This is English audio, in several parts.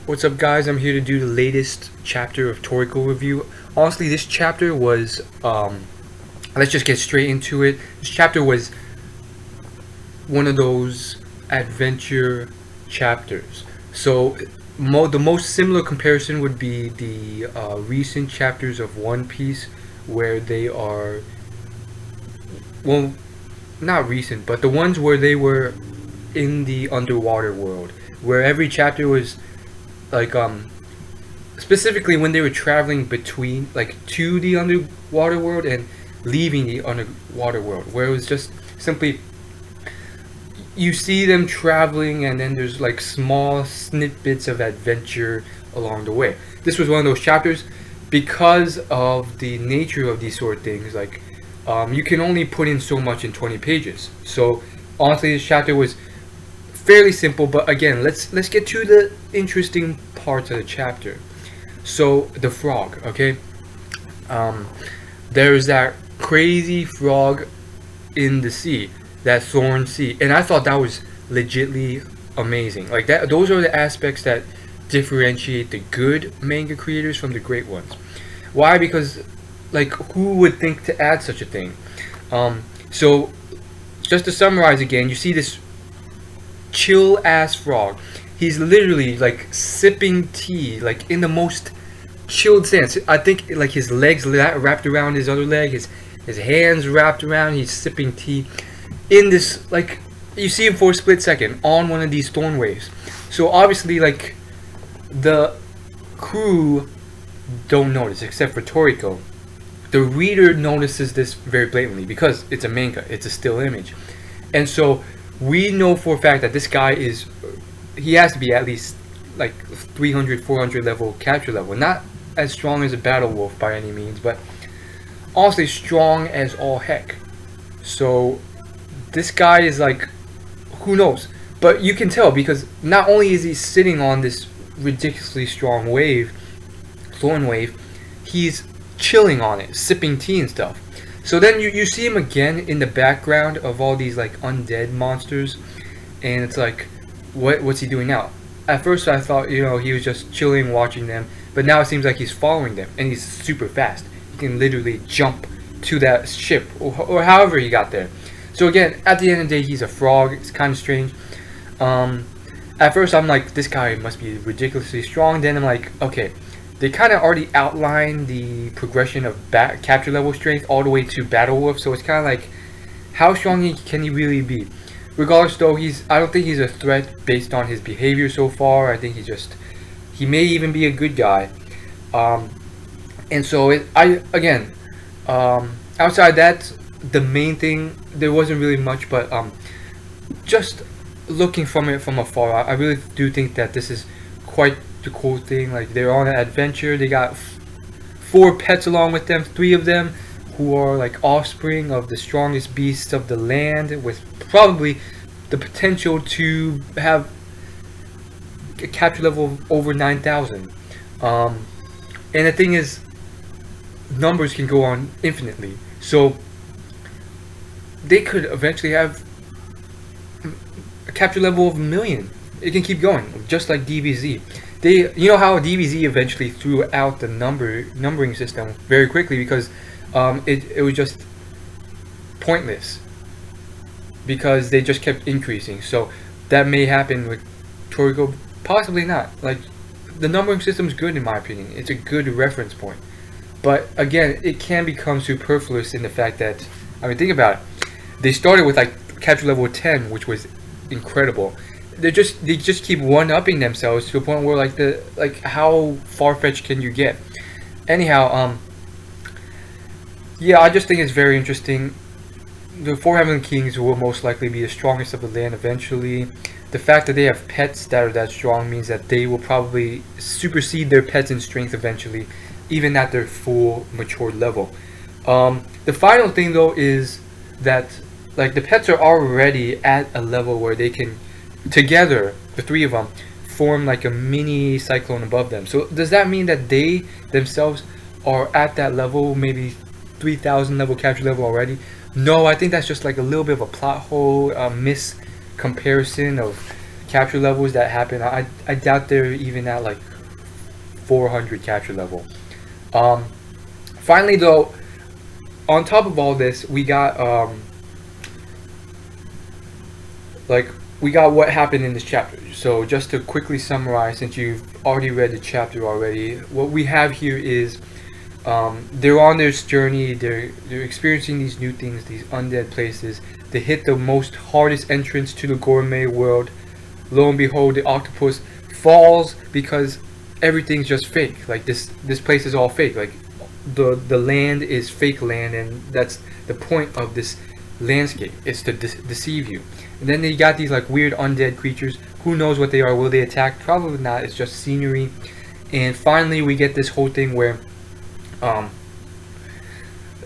What's up, guys? I'm here to do the latest chapter of Toriko review. Honestly, this chapter was, let's just get straight into it. This chapter was one of those adventure chapters. So, the most similar comparison would be the recent chapters of One Piece, where they are, well, not recent, but the ones where they were in the underwater world, where every chapter was like specifically when they were traveling between, like, to the underwater world and leaving the underwater world, where it was just simply you see them traveling and then there's like small snippets of adventure along the way. This was one of those chapters because of the nature of these sort of things. Like, you can only put in so much in 20 pages. So honestly, this chapter was fairly simple, but again, let's get to the interesting parts of the chapter. So the frog, okay? There's that crazy frog in the sea, that thorn sea, and I thought that was legitly amazing. Like, that, those are the aspects that differentiate the good manga creators from the great ones. Why? Because, like, who would think to add such a thing? So just to summarize again, you see this chill ass frog. He's literally like sipping tea, like in the most chilled stance. I think like his legs wrapped around his other leg, his hands wrapped around. He's sipping tea in this, like, you see him for a split second on one of these thorn waves. So obviously, like, the crew don't notice, except for Toriko. The reader notices this very blatantly because it's a manga, it's a still image, and so we know for a fact that this guy he has to be at least like 300, 400 level capture level. Not as strong as a battle wolf by any means, but honestly strong as all heck. So this guy is like, who knows? But you can tell because not only is he sitting on this ridiculously strong wave, thorn wave, he's chilling on it, sipping tea and stuff. So then you see him again in the background of all these like undead monsters, and it's like, what's he doing now? At first I thought, he was just chilling, watching them, but now it seems like he's following them, and he's super fast. He can literally jump to that ship, or however he got there. So again, at the end of the day, he's a frog. It's kind of strange. At first I'm like, this guy must be ridiculously strong. Then I'm like, okay, they kind of already outlined the progression of capture level strength all the way to battle wolf, so it's kind of like, how strong can he really be? Regardless though, I don't think he's a threat based on his behavior so far. I think he may even be a good guy. And so outside that, the main thing, there wasn't really much, but just looking from it from afar, I really do think that this is quite the cool thing. Like, they're on an adventure. They got 4 pets along with them, 3 of them who are like offspring of the strongest beasts of the land, with probably the potential to have a capture level of over 9,000. And the thing is, numbers can go on infinitely, so they could eventually have a capture level of 1 million. It can keep going, just like DBZ. You know how DBZ eventually threw out the numbering system very quickly because it was just pointless, because they just kept increasing. So that may happen with Toriko, possibly not. Like, the numbering system is good in my opinion. It's a good reference point. But again, it can become superfluous in the fact that, I mean, think about it. They started with like capture level 10, which was incredible. They just keep one-upping themselves to a point where like how far-fetched can you get? Anyhow, yeah, I just think it's very interesting. The 4 Heavenly Kings will most likely be the strongest of the land eventually. The fact that they have pets that are that strong means that they will probably supersede their pets in strength eventually, even at their full matured level. The final thing though is that, like, the pets are already at a level where they can, together, the 3 of them, form like a mini cyclone above them. So does that mean that they themselves are at that level, maybe 3,000 level capture level already? No, I think that's just like a little bit of a plot hole, miscomparison of capture levels that happen. I doubt they're even at like 400 capture level. Um, Finally, though, on top of all this, we got like we got what happened in this chapter. So just to quickly summarize, since you've already read the chapter already, what we have here is they're on this journey. They're experiencing these new things, these undead places. They hit the most hardest entrance to the gourmet world. Lo and behold, the octopus falls because everything's just fake. Like this place is all fake. Like the land is fake land, and that's the point of this landscape. It's to deceive you. And then they got these like weird undead creatures. Who knows what they are? Will they attack? Probably not. It's just scenery. And finally, we get this whole thing where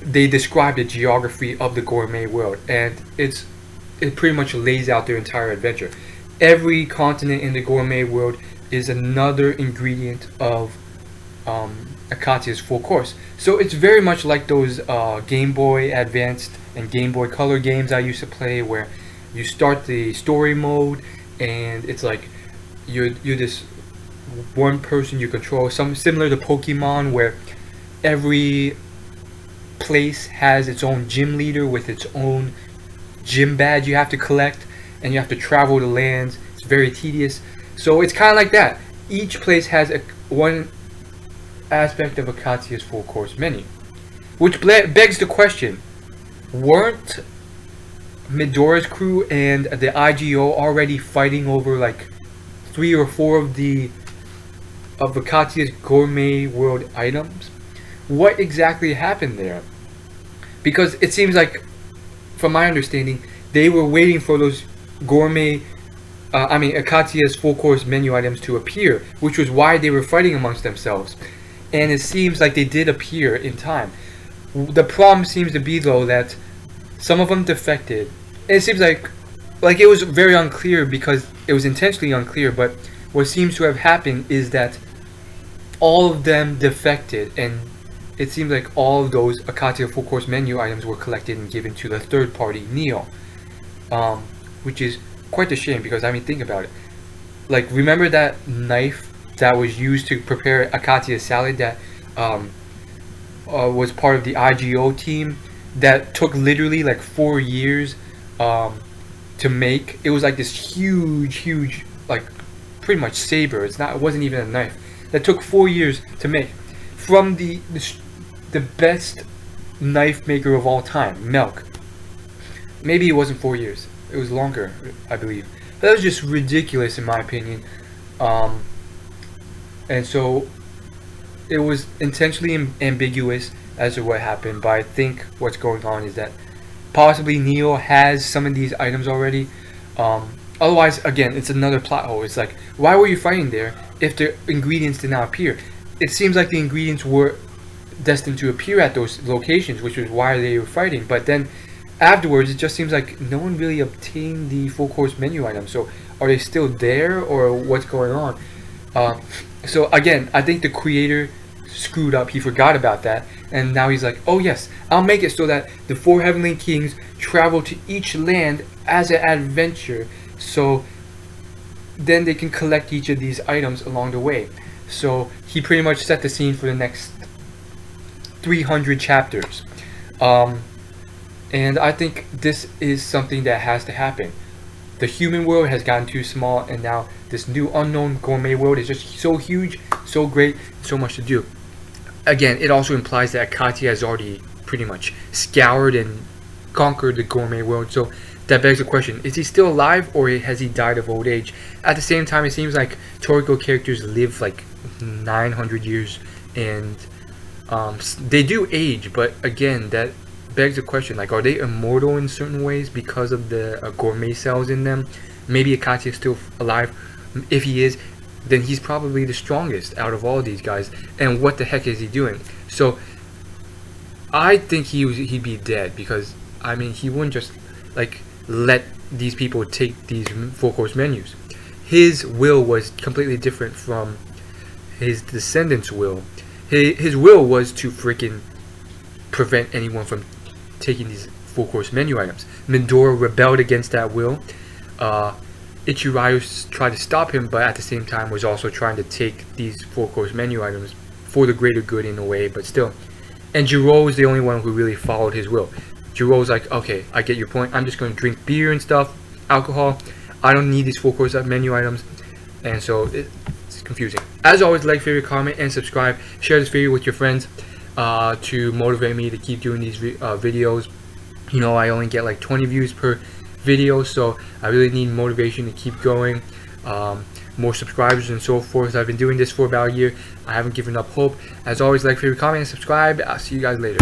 they describe the geography of the gourmet world, and it pretty much lays out their entire adventure. Every continent in the gourmet world is another ingredient of Akatia's full course. So it's very much like those Game Boy Advanced and Game Boy Color games I used to play, where you start the story mode and it's like you're this one person you control, some similar to Pokemon, where every place has its own gym leader with its own gym badge you have to collect, and you have to travel the lands. It's very tedious. So it's kind of like that. Each place has one aspect of Akatia's full course menu, which begs the question: weren't Midora's crew and the IGO already fighting over like 3 or 4 of Akatia's gourmet world items? What exactly happened there? Because it seems like, from my understanding, they were waiting for those Akatia's full course menu items to appear, which was why they were fighting amongst themselves. And it seems like they did appear in time. The problem seems to be, though, that some of them defected. And it seems like it was very unclear, because it was intentionally unclear, but what seems to have happened is that all of them defected, and it seems like all of those Akatia full course menu items were collected and given to the third party, Neo. Which is quite a shame, because I mean, think about it. Like, remember that knife that was used to prepare Akatia's salad that was part of the IGO team, that took literally like 4 years to make? It was like this huge, like pretty much saber. It wasn't even a knife. That took 4 years to make, from the best knife maker of all time, Milk. Maybe it wasn't 4 years. It was longer, I believe. That was just ridiculous, in my opinion. And so it was intentionally ambiguous as to what happened. But I think what's going on is that possibly Neo has some of these items already. Otherwise, again, it's another plot hole. It's like, why were you fighting there if the ingredients did not appear? It seems like the ingredients were destined to appear at those locations, which was why they were fighting. But then afterwards, it just seems like no one really obtained the full course menu items. So are they still there, or what's going on? So again, I think the creator screwed up. He forgot about that, and now he's like, oh yes, I'll make it so that the 4 heavenly kings travel to each land as an adventure, so then they can collect each of these items along the way. So he pretty much set the scene for the next 300 chapters. And I think this is something that has to happen. The human world has gotten too small, and now this new unknown gourmet world is just so huge, so great, so much to do. Again, it also implies that Akatia has already pretty much scoured and conquered the gourmet world. So that begs the question, is he still alive, or has he died of old age? At the same time, it seems like Toriko characters live like 900 years, and they do age, but again, that begs the question, like, are they immortal in certain ways because of the gourmet cells in them? Maybe Akatia is still alive. If he is, then he's probably the strongest out of all these guys. And what the heck is he doing? So I think he'd be dead, because I mean, he wouldn't just like let these people take these full course menus. His will was completely different from his descendants' will. His will was to freaking prevent anyone from taking these full course menu items. Midora rebelled against that will. Ichirayu tried to stop him, but at the same time was also trying to take these 4-course menu items for the greater good in a way, but still. And Jiro was the only one who really followed his will. Jiro was like, okay, I get your point. I'm just going to drink beer and stuff, alcohol. I don't need these 4-course menu items. And so it's confusing. As always, like, favorite, comment, and subscribe. Share this video with your friends to motivate me to keep doing these videos. You know, I only get like 20 views per video, so I really need motivation to keep going. More subscribers and so forth. I've been doing this for about a year. I haven't given up hope. As always, like, favorite, comment, and subscribe. I'll see you guys later.